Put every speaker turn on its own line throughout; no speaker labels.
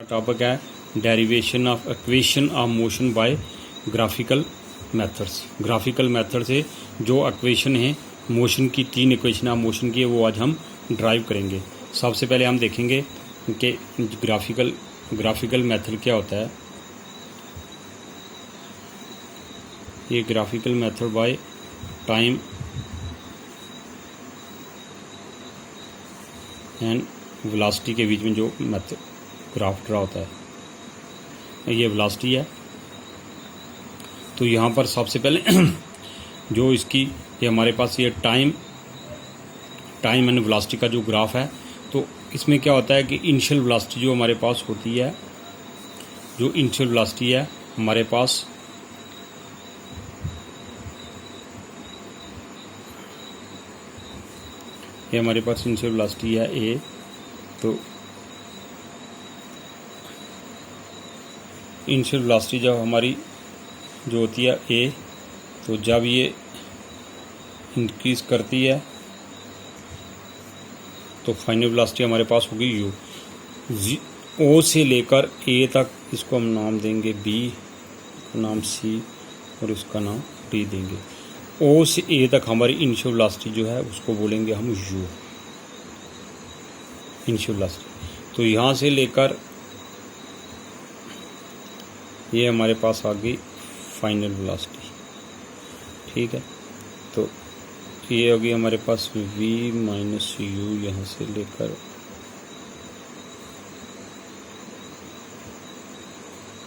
Topic है derivation of equation of motion by graphical methods. Graphical method से जो equation है मोशन की, तीन इक्वेशन ऑफ मोशन की है, वो आज हम ड्राइव करेंगे। सबसे पहले हम देखेंगे कि ग्राफिकल मेथड क्या होता है। ये graphical method by time and velocity के बीच में जो मेथड ग्राफ ड्रा होता है, ये वेलोसिटी है। तो यहाँ पर सबसे पहले जो इसकी ये हमारे पास ये टाइम एंड वेलोसिटी का जो ग्राफ है, तो इसमें क्या होता है कि इनिशियल वेलोसिटी जो हमारे पास होती है, जो इनिशियल वेलोसिटी है हमारे पास, ये हमारे पास इनिशियल वेलोसिटी है ए। तो इनिशियल वेलोसिटी जब हमारी जो होती है ए, तो जब ये इंक्रीज करती है तो फाइनल वेलोसिटी हमारे पास होगी यू। ओ से लेकर ए तक इसको हम नाम देंगे बी, नाम सी और इसका नाम डी देंगे। ओ से ए तक हमारी इनिशियल वेलोसिटी जो है उसको बोलेंगे हम यू, इनिशियल वेलोसिटी। तो यहाँ से लेकर ये हमारे पास आ गई फाइनल वेलोसिटी, ठीक है। तो ये होगी हमारे पास v माइनस यू, यहाँ से लेकर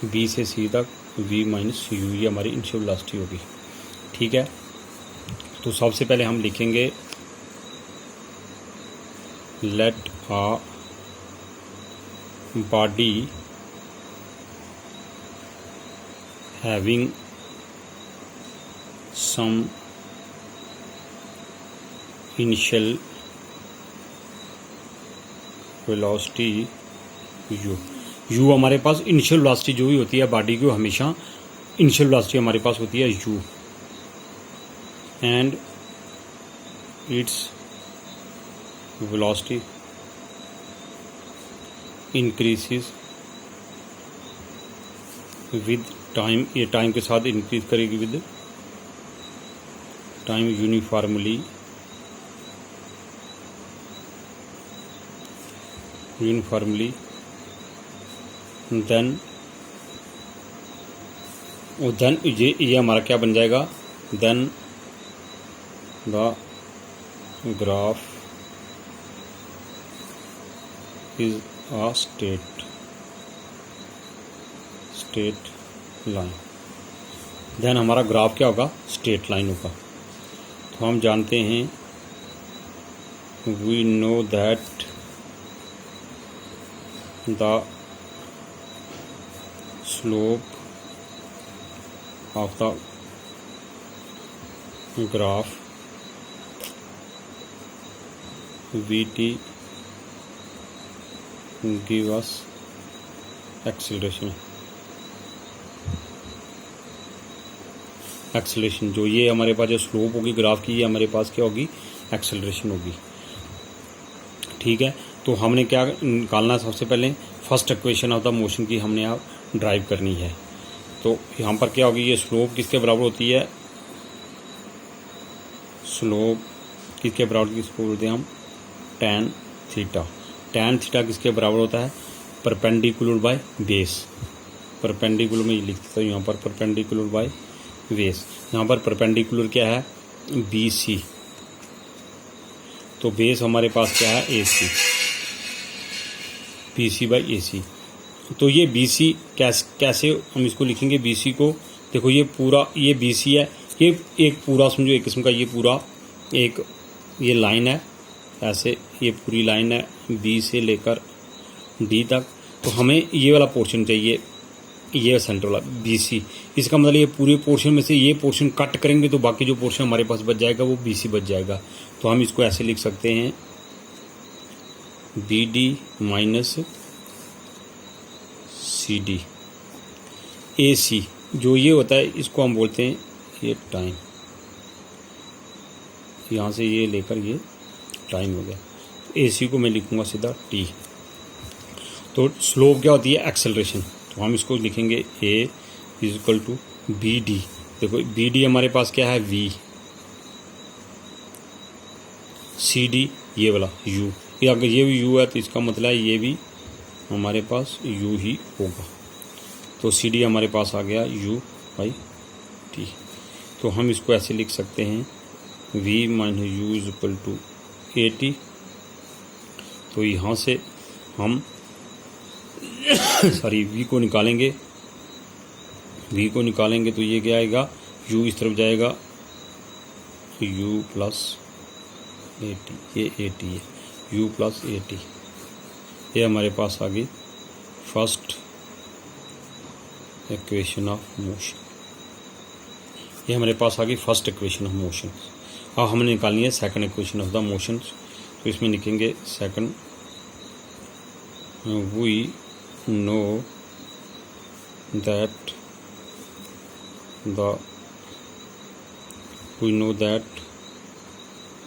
b से c तक v माइनस यू, ये हमारी इनिशियल वेलोसिटी होगी, ठीक है। तो सबसे पहले हम लिखेंगे लेट आ body having some initial velocity u हमारे पास इनिशियल वेलोसिटी जो भी होती है बॉडी की, हमेशा इनिशियल वेलोसिटी हमारे पास होती है u, and its velocity increases with time. ये टाइम के साथ इंक्रीज करेगी विद टाइम यूनिफॉर्मली देन ये हमारा क्या बन जाएगा, then the graph is a straight line. Then हमारा ग्राफ क्या होगा, स्ट्रेट लाइन होगा। तो हम जानते हैं, we know that the slope of the graph vt give us acceleration. Acceleration जो ये हमारे पास जो स्लोप होगी ग्राफ की, ये हमारे पास क्या होगी, एक्सेलरेशन होगी, ठीक है। तो हमने क्या निकालना है, सबसे पहले first equation of the motion की हमने आप ड्राइव करनी है। तो यहाँ पर क्या होगी, ये स्लोप किसके बराबर होती है, स्लोप किसके बराबर, किसको बोलते हैं हम, टैन थीटा। टैन थीटा किसके बराबर होता है, परपेंडिकुलर बाय बेस। परपेंडिकुलर में ये लिख देता हूँ यहाँ पर, परपेंडिकुलर बाय बेस। यहाँ पर परपेंडिकुलर क्या है, बी सी। तो बेस हमारे पास क्या है, ए सी, बी सी बाई ए सी। तो ये बी सी कैसे हम इसको लिखेंगे, बी सी को देखो, ये पूरा ये बी सी है, ये एक पूरा समझो एक किस्म का ये पूरा एक ये लाइन है, ऐसे ये पूरी लाइन है बी से लेकर डी तक। तो हमें ये वाला पोर्शन चाहिए, ये सेंटर वाला बी सी। इसका मतलब ये पूरे पोर्शन में से ये पोर्शन कट करेंगे तो बाकी जो पोर्शन हमारे पास बच जाएगा वो बी सी बच जाएगा। तो हम इसको ऐसे लिख सकते हैं, B D minus C D. A C जो ये होता है इसको हम बोलते हैं ये टाइम, यहाँ से ये लेकर ये टाइम हो गया। AC को मैं लिखूँगा सीधा T। तो स्लोप क्या होती है, एक्सेलरेशन। तो हम इसको लिखेंगे a is equal to B D. देखो बी डी हमारे पास क्या है, v, सी डी ये वाला u, ये अगर ये भी u है तो इसका मतलब है ये भी हमारे पास u ही होगा। तो सी डी हमारे पास आ गया u बाई टी। तो हम इसको ऐसे लिख सकते हैं v minus U is equal to A T. तो यहाँ से हम सॉरी v को निकालेंगे, v को निकालेंगे तो ये क्या आएगा, u इस तरफ जाएगा, u प्लस ए टी, ये ए टी है, u प्लस ए टी। ये हमारे पास आ गई फर्स्ट इक्वेशन ऑफ मोशन। ये हमारे पास आ गई फर्स्ट इक्वेशन ऑफ मोशन। अब हमने निकालनी है second equation of the motion. तो इसमें लिखेंगे second, we know that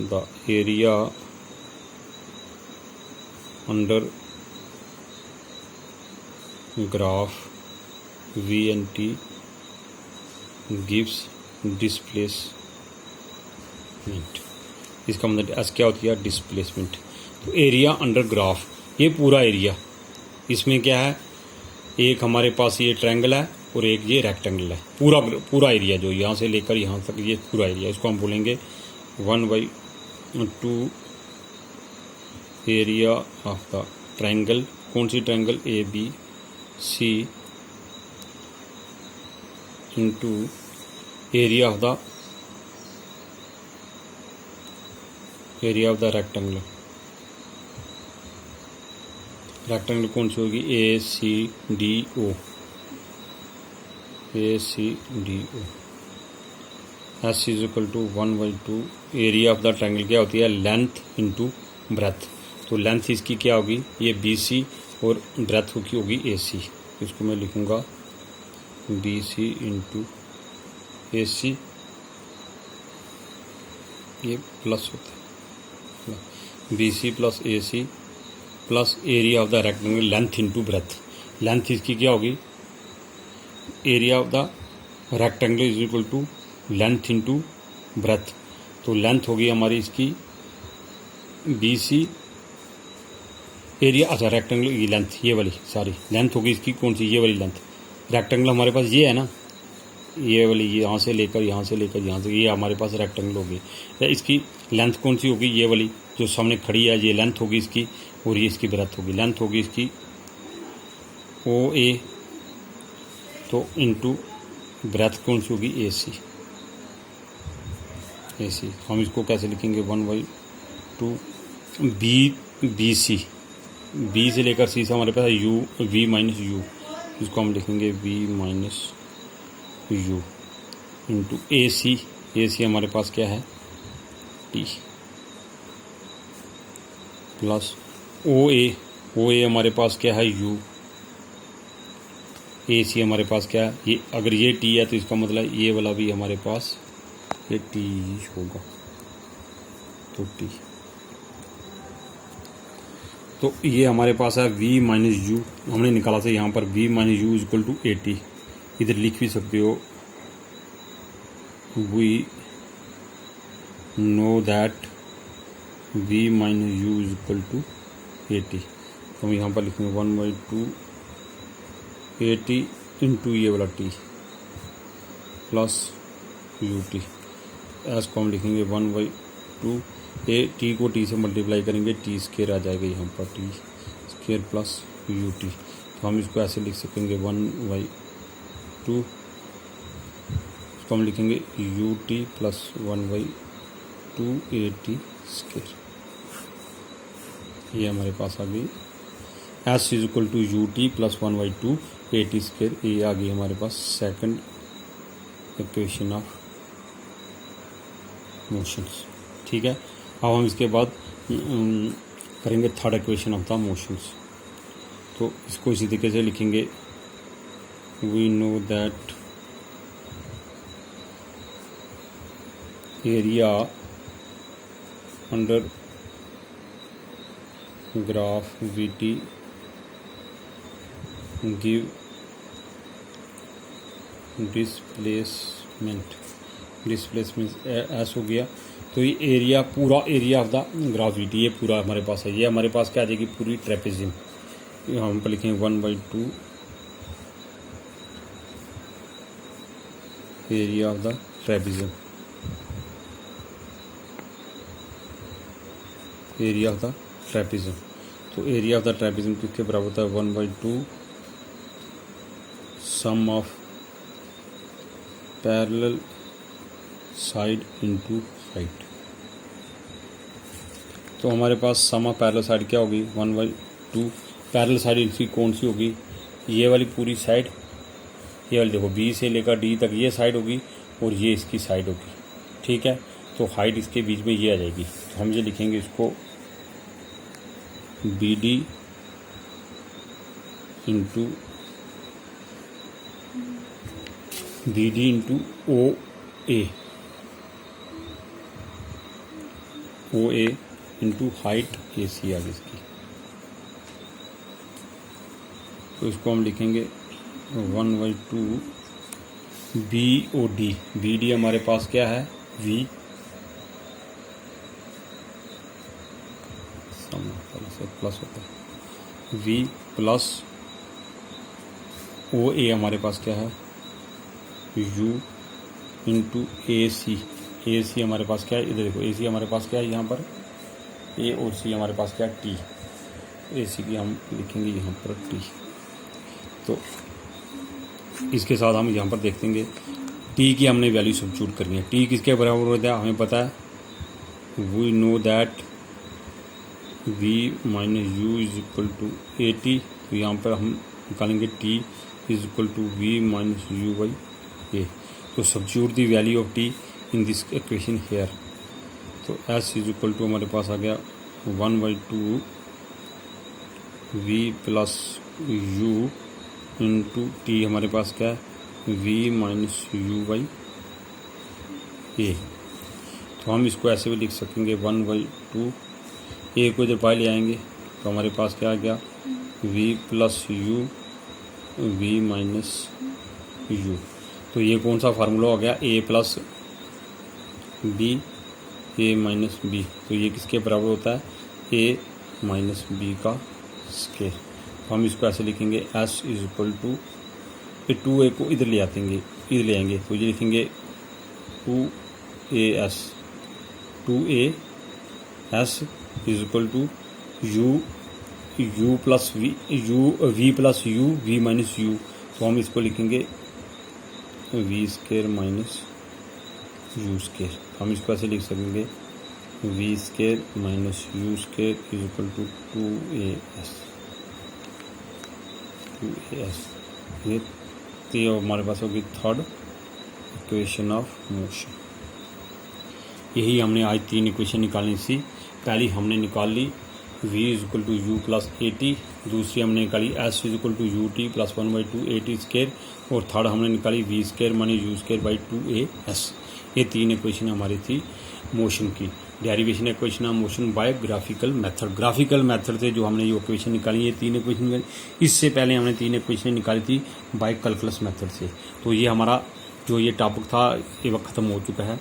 the area under graph v and t gives displacement। इसका मतलब एस क्या होती है, डिस्प्लेसमेंट। तो एरिया अंडर ग्राफ, ये पूरा एरिया, इसमें क्या है, एक हमारे पास ये ट्रायंगल है और एक ये रेक्टेंगल है। पूरा एरिया जो यहाँ से लेकर यहाँ तक ये पूरा एरिया, इसको हम बोलेंगे 1/2 एरिया ऑफ द ट्रायंगल। कौन सी triangle, A B C, into area of the rectangle. Rectangle कौन सी होगी, A C D O, A C D O. S is equal to 1/2 area of the triangle क्या होती है, लेंथ इंटू ब्रेथ। तो length इसकी क्या होगी, ये बी सी, और ब्रेथ की होगी ए सी। इसको मैं लिखूँगा बी सी इंटू ए सी, ये प्लस होता है, B C plus A C plus area of the rectangle length into breadth. Length इसकी क्या होगी, area of the rectangle is equal to length into breadth. तो लेंथ होगी हमारी इसकी बी सी, एरिया, अच्छा रेक्टेंगल की लेंथ ये वाली, सॉरी लेंथ होगी इसकी कौन सी, ये वाली लेंथ। रेक्टेंगल हमारे पास ये है ना, ये वाली, ये यहाँ से लेकर यहाँ से लेकर यहाँ से, ये हमारे पास रेक्टेंगल होगी। इसकी लेंथ कौन सी होगी, ये वाली जो सामने खड़ी है, ये लेंथ होगी इसकी, और ये इसकी ब्रेथ होगी। लेंथ होगी इसकी ओ ए, तो इंटू ब्रेथ कौन सी होगी, ए सी, ए सी। हम इसको कैसे लिखेंगे, 1/2 बी सी, बी से लेकर सी से हमारे पास यू, वी माइनस यू, इसको हम लिखेंगे वी माइनस यू इंटू ए सी। ए सी हमारे पास क्या है, टी, प्लस ओ ए, ओ ए हमारे पास क्या है, यू, ए सी हमारे पास क्या है, ये अगर ये टी है तो इसका मतलब ये वाला भी हमारे पास ये टी होगा, तो टी। तो ये हमारे पास है v माइनस यू, हमने निकाला था यहाँ पर v minus U is equal to A T. इधर लिख भी सकते हो, we know that v minus U is equal to A T. तो हम यहाँ पर लिखेंगे 1/2 ए टी इंटू ये वाला T plus U T. S को हम लिखेंगे 1/2 ए टी को टी से मल्टीप्लाई करेंगे, टी स्क्वायर आ जाएगा यहाँ पर, T square plus U T. तो हम इसको ऐसे लिख सकेंगे 1/2, इसको हम लिखेंगे U T plus 1/2 A T square. ये हमारे पास आ गई S is equal to U T plus 1/2 A T square. ये आ गई हमारे पास सेकंड इक्वेशन ऑफ मोशंस। ठीक है, अब हम इसके बाद करेंगे third equation of the motions. तो इसको इसी तरीके से लिखेंगे, we know that area under graph V T give displacement S हो गया। तो ये एरिया, पूरा एरिया ऑफ द ग्रेविटी, ये पूरा हमारे पास है। ये हमारे पास क्या आ जाएगी, पूरी ट्रेपेजियम। हम पर लिखेंगे 1/2 area of the trapezium, area of the trapezium. तो एरिया ऑफ द ट्रेपेजियम किसके बराबर होता है, 1/2 sum of parallel side into height. तो हमारे पास सम ऑफ पैरेलल साइड क्या होगी, 1/2 पैरेलल साइड इसकी कौन सी होगी, ये वाली पूरी साइड, ये वाली देखो बी से लेकर डी तक ये साइड होगी और ये इसकी साइड होगी, ठीक है। तो हाइट इसके बीच में ये आ जाएगी। तो हम ये लिखेंगे इसको B D into O A into height A C आ गई इसकी। तो इसको हम लिखेंगे 1/2 B O D. B D हमारे पास क्या है, वी प्लस होता है, वी प्लस ओ ए हमारे पास क्या है, यू इंटू ए सी। ए सी हमारे पास क्या है, इधर देखो ए सी हमारे पास क्या है, यहाँ पर ए और सी हमारे पास क्या है, टी। ए सी की हम लिखेंगे यहाँ पर टी। तो इसके साथ हम यहाँ पर देख लेंगे टी की हमने वैल्यू सब्स्टिट्यूट करनी है। टी किसके बराबर होता है, हमें पता है, we know that V minus U is equal to A T. तो यहाँ पर हम निकालेंगे T is equal to V minus U by A. तो substitute the value of T in this equation here. तो एस इज इक्वल टू हमारे पास आ गया 1/2 V plus U into T हमारे पास क्या है, V minus U by A. तो हम इसको ऐसे भी लिख सकेंगे 1/2, ए को इधर बाहर ले आएंगे तो हमारे पास क्या आ गया, V plus U V minus U. तो ये कौन सा फार्मूला हो गया, A plus B A minus B. तो ये किसके बराबर होता है, ए माइनस बी का स्क्वायर। तो हम इसको ऐसे लिखेंगे एस इज इक्वल टू, ये 2a को इधर ले आएंगे तो ये लिखेंगे 2a S is equal to U plus V plus U V minus U. तो हम इसको लिखेंगे V square minus U square. हम इसको ऐसे लिख सकेंगे V square minus U square is equal to 2as। ये हमारे पास होगी थर्ड इक्वेशन ऑफ मोशन। यही हमने आज 3 इक्वेशन निकालनी थी। पहली हमने निकाल ली v is equal to U plus A T, दूसरी हमने निकाली s is equal to U T plus 1/2 A T square, और थर्ड हमने निकाली v square minus U square by 2as। ये 3 इक्वेशन हमारी थी मोशन की। Derivation equation of motion by graphical method. Graphical method से जो हमने ये इक्वेशन निकाली, ये 3 इक्वेशन, इससे पहले हमने 3 इक्वेशन निकाली थी बाय कैलकुलस मेथड से। तो ये हमारा जो ये टॉपिक था ये वक्त ख़त्म हो चुका है।